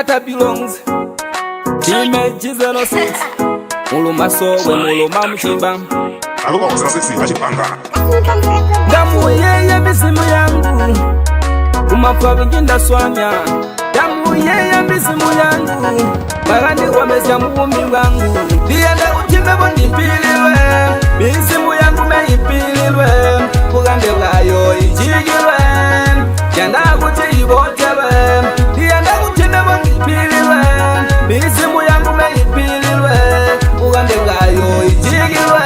Kata belongs Image is innocent Muluma sowe muluma mchimba Aluwa kusana sisi achipanga Damu yeye mizimu yangu Kumafa vinginda swanya Damu yeye mizimu yangu Magani wamezia muumi wangu Diende uchime bonipililwe Mizimu yangu meipililwe Kugande wayo ichigilwe Yanda kuti ibotelwe Diende uchime bonipililwe Mizimu yangu meipililwe Kugande wayo ichigilwe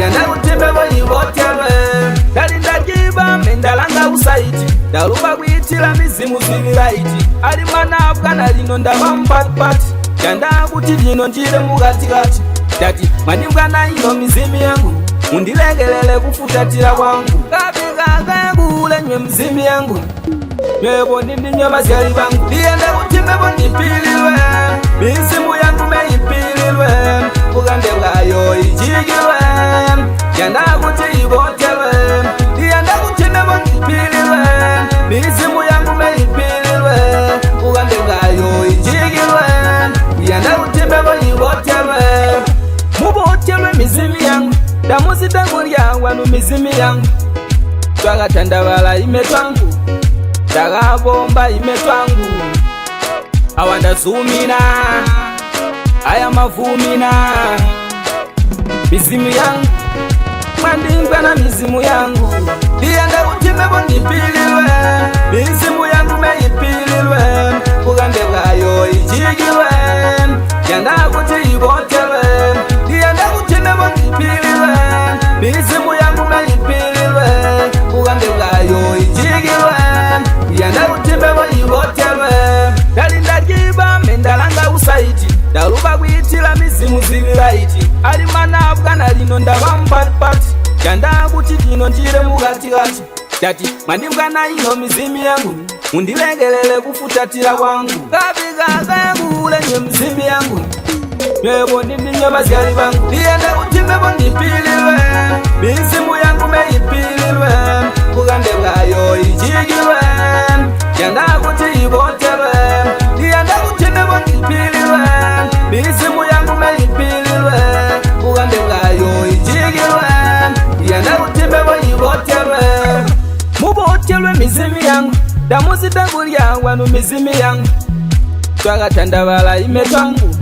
Yanda uchime bonibotelwe Dalinda jiba mendalanga usaiti Daluba kuitila mizimu ziviraiti Alimana afgana lino ndavampatipati Yanda kuti lino njire mugatikati Dati manimgana ino mizimu yangu Undilengelele kufutatila wangu Kabiga kule nywe mizimu yangu Nyebo nindi nyoma ziyali bangu Diende utime bonipililwe Mizimu yangu meipililwe Kugande wayo ichigilwe Yanda kuti ibotelwe Diende utime bonipililwe Mizimu yangu meipililwe Kugande wayo ichigilwe Yanda utime bonibotelwe Mubotelwe mizimu yangu Damuzi tangulia wanu mizimu yangu Twagatandabala imetwangu Tagabomba imetwangu Awanda zumina Aya mavumina Mizimu yangu Mandingwa na mizimu yangu Diende utime bonipililwe Mizimu yangu meipililwe Kugande wayo ichigilwe Yanda kuti ibotelwe Diende utime bonipililwe Mizimu yangu meipililwe Kugande wayo ichigilwe Yanda utime bonibotelwe Dalinda jiba mendalanga usaiti Daluba kuitila mizimu ziviraiti Alimana afgana lino ndavampatipati Yanda kuti lino njire mugatikati Dati mandimgana ino mizimu yangu Undilengelele kufutatila wangu Kabiga kule nye mizimu yangu Nyebo nindi nyoma ziyali bangu Diende utime bonipililwe Mizimu yangu meipililwe Kugande wayo ichigilwe Yanda kuti ibotelwe Diende utime bonipililwe Mizimu yangu meipililwe Kugande wayo ichigilwe Yanda utime bonibotelwe Mubotelwe mizimu yangu Damuzi tangulia wanu mizimu yangu Twagatandabala imetwangu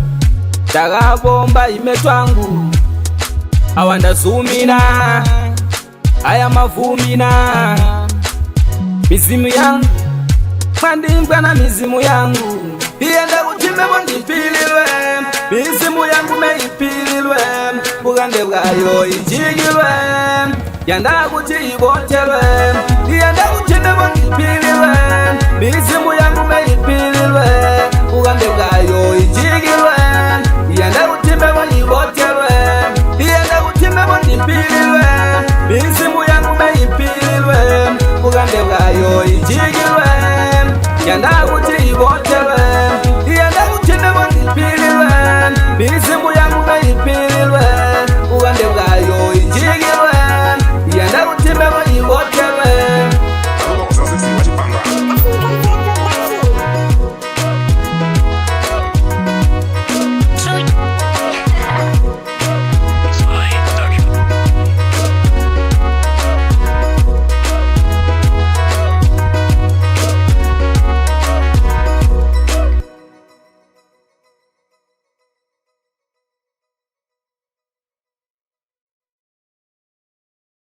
Tagabomba imetwangu Awanda zumina Aya mavumina Mizimu yangu Mandingwa na mizimu yangu Diende utime bonipililwe Mizimu yangu meipililwe Kugande wayo ichigilwe Yanda kuti ibotelwe Diende utime bonipililwe Mizimu yangu meipililwe Kugande wayo ichigilwe Yanda utime bonibotelwe Diende utime bonipililwe Mizimu yangu meipililwe Kugande wayo ichigilwe Yanda kuti ibotelwe Diende utime bonipililwe